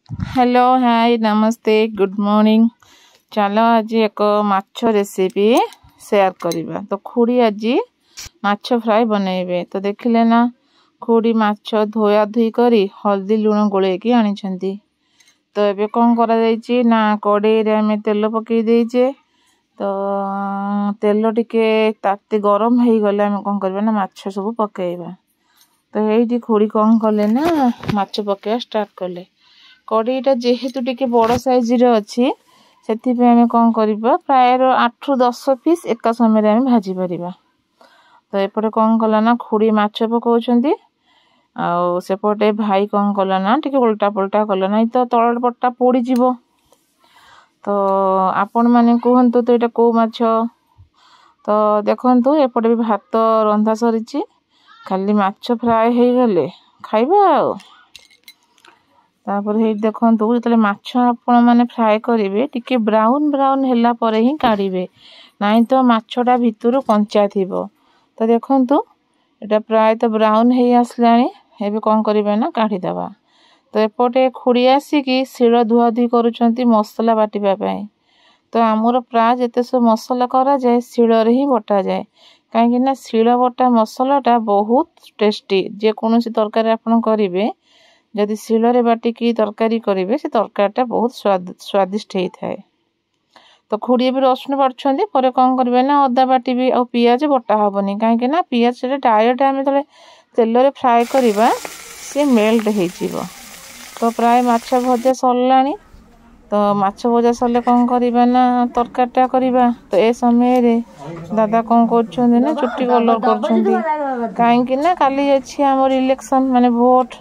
Hello hi नमस्ते good morning. चलो आज एक माछ रेसिपी शेयर करिबा। तो खुड़ी आज माछ फ्राई बनैबे। तो देखिले ना खुड़ी माछ धोया धुई करी हल्दी लुण गोलेकी आनी छंती। तो एबे कौन करा जायछि ना कड़ाई रे हमें तेल पकई देइछे। तो तेल टिके ताती गरम हेई गले हमें कौन करबा ना माछ सब पकेइबा। तो एइठी खुड़ी कौन कले ना माछ पकेया स्टार्ट कले। कड़ाईटा जेहेतु टिके बड़ साइज रे अछि सेति पे हमें कौन करबा प्राय 8 ରୁ 10 पीस एका समय रे हमें भाजी परिबा। तो एपटे कौन कला ना खुड़ी माछ पकाउछंती आ सेपटे भाई कौन कला ना टिके उल्टा पलटा कला ना तो तळ पट्टा पोड़ी जीवो। तो आपण माने कहंतु तो एटा को माछ। तो देखंतु एपटे भी भात रंधा सरिछि खाली माछ फ्राई हेई गले खाइबा। तापर हे देखंतु जतले माछ आपण माने फ्राई करिवे टिके ब्राउन ब्राउन हैला परे ही काढिबे नाही तो माछटा भितरु कंचा थिबो। तो देखंतु एटा प्राय तो ब्राउन हेई आसलानी एबे कोन करिबे ना काढी दबा। तो एपटे खुड़ी आसी की शिळ धुआ धुई करूछंती मसला बाटिबा पई। तो हमर प्राय जते सब मसला करा जाय शिळ रे ही बटा जाय काहे ना शिळ बटा मसलाटा बहुत टेस्टी। जे कोनोसी तरकारी आपण करिवे जदि शिळ रे बाटी की तरकारी करिवे से तरकारीटा बहुत स्वादिष्ट हेई थाए। तो खुड़ी भी रसुन बाटछंती परे कोन करबे ना अदा बाटीबे आ पियाज बटा हबनी काहे ना पियाज से डायरेक्ट हम तले तेल रे फ्राई करिबा से मेल्ट हेई जीवो। तो प्राय माछ भजा सरलानी। तो माछ भजा सरले कोन करिबा ना तरकारीटा करिबा। तो ए समय रे दादा कोन करछंती ना चुट्टी कलर करछंती काहे ना काली अछि हमर इलेक्शन माने वोट।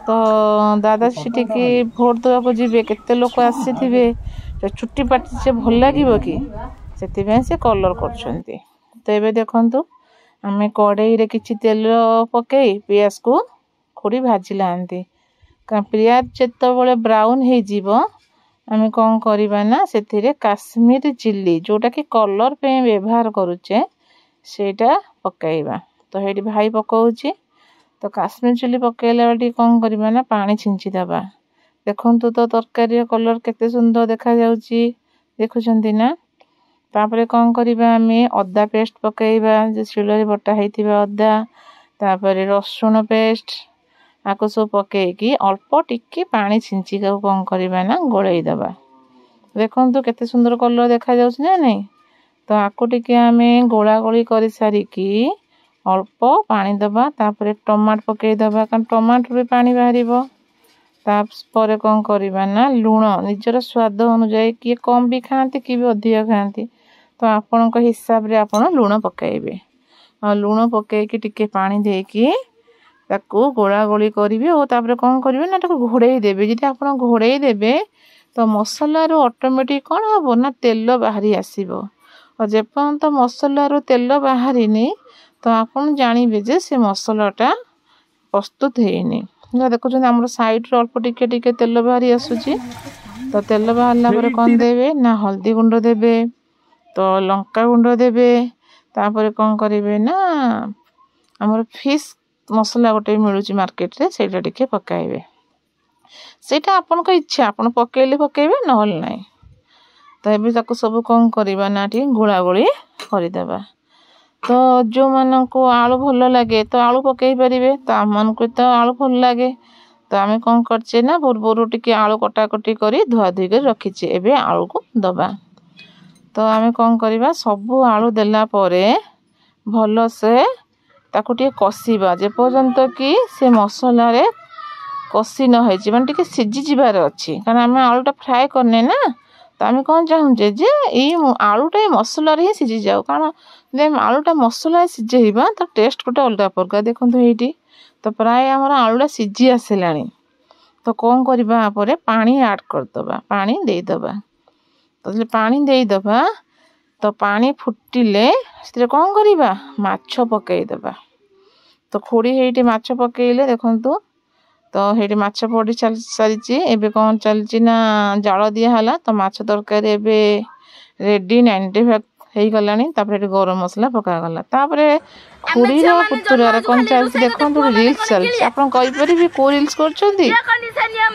तो दादा सिटी की भोट दवा को जीवे केते लोक आसीथिबे तो छुट्टी पार्टी से भल लागिवो कि सेति में से कलर करछंती। तो एबे देखंतु हमें कड़ाई रे किछि तेल पकेई पियाज को खुड़ी भाजी लांती का पियाज जेतो बळे ब्राउन हेई जीवो हमें कोन करिबा ना सेथिरे काश्मीरी चिल्ली जोटा की कलर पे व्यवहार करूचे सेटा पकाइबा। तो हेडी भाई पकाउची। तो काश्मीर चिल्ली पकेला बेटी कोन करबा ना पानी छिंची दबा। देखंतु तो तरकारी कलर केते सुंदर देखा जाउची देखुछंती ना। तापरे कोन करबा हमें अदा पेस्ट पकेइबा जे शिଳରେ बटा हेइथिबा अदा तापरे रसुन पेस्ट आको सब पकेई की अल्प टिके पानी छिंची का कोन करबा ना गोळेई दबा। देखंतु केते सुंदर कलर देखा जाउची ना नहीं। तो आको टिके हमें गोळा गोळी करि सारी की अल्प पानी दबा तापरे टमाट पकेई दबा कारण टमाटर भी पानी बाहरिबो। तापरे कोन करबा ना लूण निजर स्वाद अनुसार की कम भी खांती की भी अधिक खांती तो आपन को हिसाब रे आपन लूण पकाइबे। आ लूण पकेई की टिके पानी दे की ताको गोळा गोळी करिवे ओ तापरे कोन करिवे ना ताको घोड़ेई देबे। जदि आपन घोड़ेई देबे तो मसला रो ऑटोमेटिक कोन हबो ना तेल बाहरी आसीबो और जेपन तो मसला रो तेल बाहरीनी तो आपन जानिबे जे से मसलाटा प्रस्तुत हेइनी। देखुछन हमर साइड रे अल्प टिके टिके तेल बाहरी आसुची। तो तेल बाहरला परे कोन देबे ना हल्दी गुंड देबे तो लंका गुंड देबे तापरे कोन करिवे ना हमर फिश मसला गोटे मिलुची मार्केट रे सेटा टिके पकाइबे। सेटा आपन को इच्छा आपन पकेइले पकेइबे नहल नै। तो एबे ताको सब कोन करबा ना टी गोळा गोळी करि देबा। तो जो मन को आलू भल लगे तो आलू पकेई परिबे। तो हमन को तो आलू भल लगे तो आमे कोन करछे ना बुरबुरु टिके आलू कटा कटी करी धुआ धुई कर रखिछे एबे आलू को दबा। तो आमे कोन करबा सब आलू देला परे भलो से ताको टिके कसीबा जे पर्यंत की से मसला रे कसी न होई जे माने टिके सिजी जिबार अछि कारण आमे आलूटा फ्राई करने ना। तो आमे कोन चाहूचे जे ई आलूटा मसला रे ही सिजी जाऊ कारण जे आलूटा मसला सिजेइबा तो टेस्ट गोटे अलगा प्रकार। देखंतु एठी तो प्राय हमर आलूटा सिजी आसेलानी। तो कोन करबा परे पानी ऐड कर दबा पानी दे दबा। तो जे पानी दे दबा तो पानी फुटिले सेते कोन करबा माछ पकेई दबा। तो खुड़ी हेठी माछ पकेइले देखंतु तो हेठी माछ पड़ी चल सारिची एबे कोन चलची ना जाळ दिया हला तो माछ तरकारी एबे रेडी 95 ହେଇଗଲାଣି। ତାପରେ ଏଠି ଗରମ ମସଲା ପକାଗଲା। ତାପରେ ଖୁଡ଼ିର ପୁତୁରାର କ'ଣ ଚାଲିଛି ଦେଖନ୍ତୁ, ରିଲ୍ସ ଚାଲିଛି। ଆପଣ କହିପାରିବେ କେଉଁ ରିଲ୍ସ କରୁଛନ୍ତି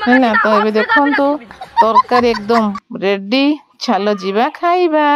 ହେଲା? ତ ଏବେ ଦେଖନ୍ତୁ ତରକାରୀ ଏକଦମ ରେଡି, ଚାଲ ଯିବା ଖାଇବା।